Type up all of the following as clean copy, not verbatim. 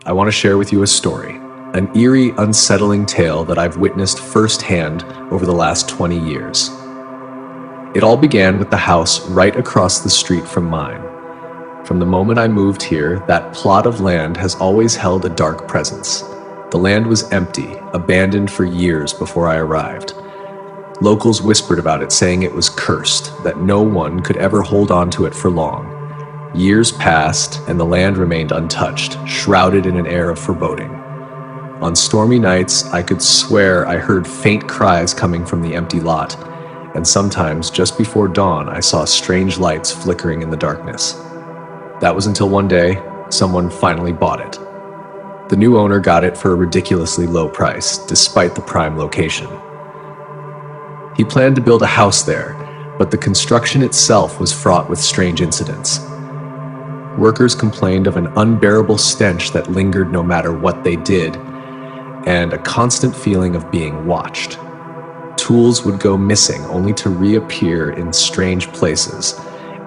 I want to share with you a story, an eerie, unsettling tale that I've witnessed firsthand over the last 20 years. It all began with the house right across the street from mine. From the moment I moved here, that plot of land has always held a dark presence. The land was empty, abandoned for years before I arrived. Locals whispered about it, saying it was cursed, that no one could ever hold on to it for long. Years passed, and the land remained untouched, shrouded in an air of foreboding. On stormy nights, I could swear I heard faint cries coming from the empty lot, and sometimes, just before dawn, I saw strange lights flickering in the darkness. That was until one day, someone finally bought it. The new owner got it for a ridiculously low price, despite the prime location. He planned to build a house there, but the construction itself was fraught with strange incidents. Workers complained of an unbearable stench that lingered no matter what they did, and a constant feeling of being watched. Tools would go missing only to reappear in strange places,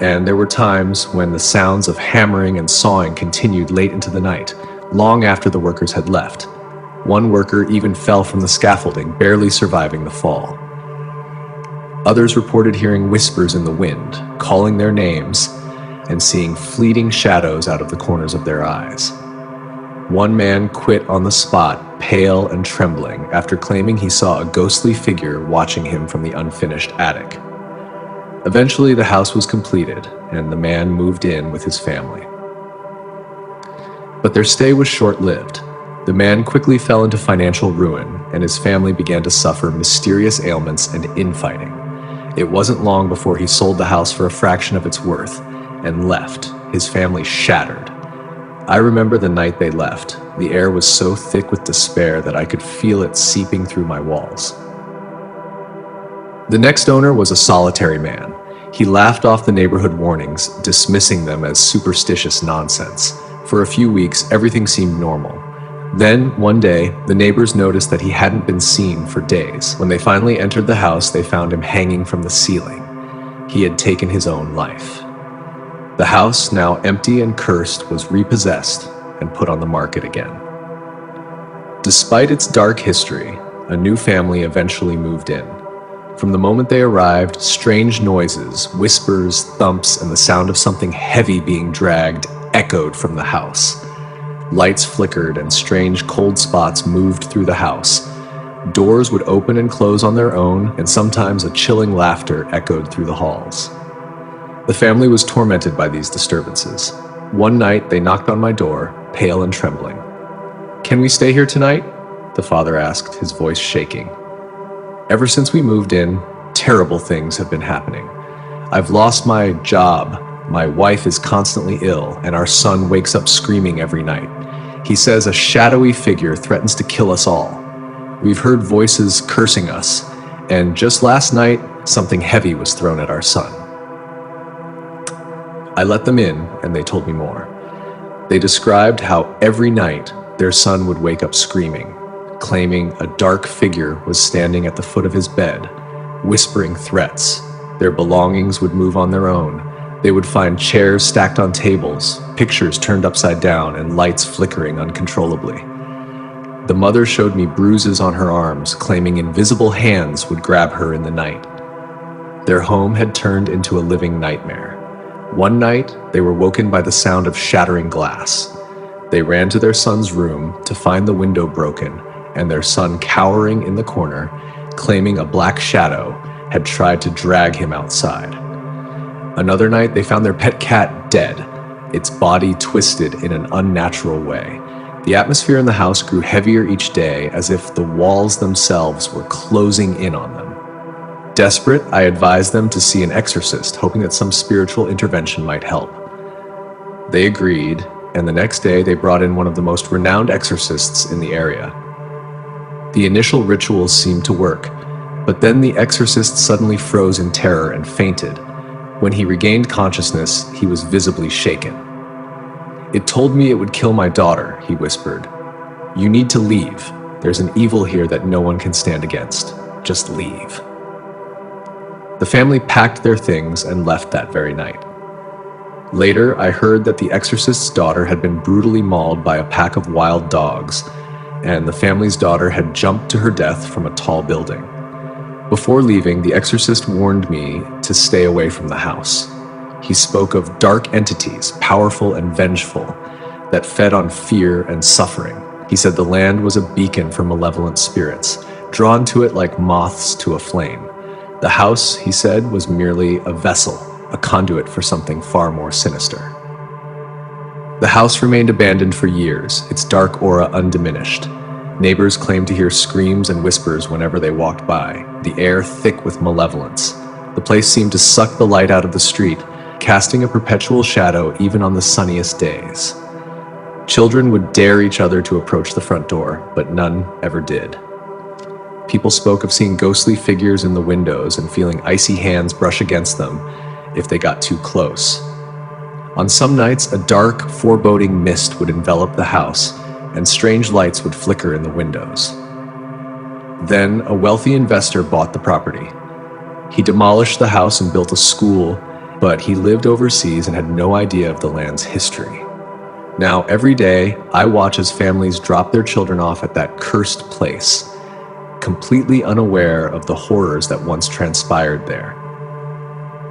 and there were times when the sounds of hammering and sawing continued late into the night, long after the workers had left. One worker even fell from the scaffolding, barely surviving the fall. Others reported hearing whispers in the wind, calling their names, and seeing fleeting shadows out of the corners of their eyes. One man quit on the spot, pale and trembling, after claiming he saw a ghostly figure watching him from the unfinished attic. Eventually, the house was completed, and the man moved in with his family. But their stay was short-lived. The man quickly fell into financial ruin, and his family began to suffer mysterious ailments and infighting. It wasn't long before he sold the house for a fraction of its worth and left, his family shattered. I remember the night they left. The air was so thick with despair that I could feel it seeping through my walls. The next owner was a solitary man. He laughed off the neighborhood warnings, dismissing them as superstitious nonsense. For a few weeks, everything seemed normal. Then, one day, the neighbors noticed that he hadn't been seen for days. When they finally entered the house, they found him hanging from the ceiling. He had taken his own life. The house, now empty and cursed, was repossessed and put on the market again. Despite its dark history, a new family eventually moved in. From the moment they arrived, strange noises, whispers, thumps, and the sound of something heavy being dragged echoed from the house. Lights flickered and strange cold spots moved through the house. Doors would open and close on their own, and sometimes a chilling laughter echoed through the halls. The family was tormented by these disturbances. One night, they knocked on my door, pale and trembling. "Can we stay here tonight?" the father asked, his voice shaking. "Ever since we moved in, terrible things have been happening. I've lost my job, my wife is constantly ill, and our son wakes up screaming every night. He says a shadowy figure threatens to kill us all. We've heard voices cursing us, and just last night, something heavy was thrown at our son." I let them in, and they told me more. They described how every night their son would wake up screaming, claiming a dark figure was standing at the foot of his bed, whispering threats. Their belongings would move on their own. They would find chairs stacked on tables, pictures turned upside down, and lights flickering uncontrollably. The mother showed me bruises on her arms, claiming invisible hands would grab her in the night. Their home had turned into a living nightmare. One night, they were woken by the sound of shattering glass. They ran to their son's room to find the window broken and their son cowering in the corner, claiming a black shadow had tried to drag him outside. Another night, they found their pet cat dead, its body twisted in an unnatural way. The atmosphere in the house grew heavier each day, as if the walls themselves were closing in on them. Desperate, I advised them to see an exorcist, hoping that some spiritual intervention might help. They agreed, and the next day they brought in one of the most renowned exorcists in the area. The initial rituals seemed to work, but then the exorcist suddenly froze in terror and fainted. When he regained consciousness, he was visibly shaken. "It told me it would kill my daughter," he whispered. "You need to leave. There's an evil here that no one can stand against. Just leave." The family packed their things and left that very night. Later, I heard that the exorcist's daughter had been brutally mauled by a pack of wild dogs, and the family's daughter had jumped to her death from a tall building. Before leaving, the exorcist warned me to stay away from the house. He spoke of dark entities, powerful and vengeful, that fed on fear and suffering. He said the land was a beacon for malevolent spirits, drawn to it like moths to a flame. The house, he said, was merely a vessel, a conduit for something far more sinister. The house remained abandoned for years, its dark aura undiminished. Neighbors claimed to hear screams and whispers whenever they walked by, the air thick with malevolence. The place seemed to suck the light out of the street, casting a perpetual shadow even on the sunniest days. Children would dare each other to approach the front door, but none ever did. People spoke of seeing ghostly figures in the windows and feeling icy hands brush against them if they got too close. On some nights, a dark, foreboding mist would envelop the house, and strange lights would flicker in the windows. Then, a wealthy investor bought the property. He demolished the house and built a school, but he lived overseas and had no idea of the land's history. Now, every day, I watch as families drop their children off at that cursed place, completely unaware of the horrors that once transpired there.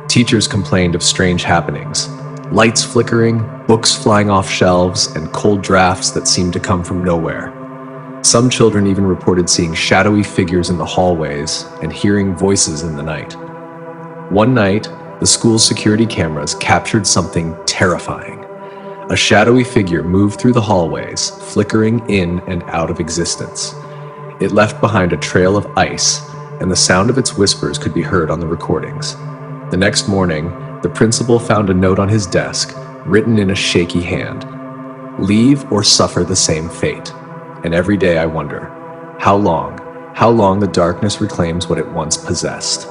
Teachers complained of strange happenings, lights flickering, books flying off shelves, and cold drafts that seemed to come from nowhere. Some children even reported seeing shadowy figures in the hallways and hearing voices in the night. One night, the school's security cameras captured something terrifying. A shadowy figure moved through the hallways, flickering in and out of existence. It left behind a trail of ice, and the sound of its whispers could be heard on the recordings. The next morning, the principal found a note on his desk, written in a shaky hand. Leave or suffer the same fate. And every day I wonder, how long the darkness reclaims what it once possessed.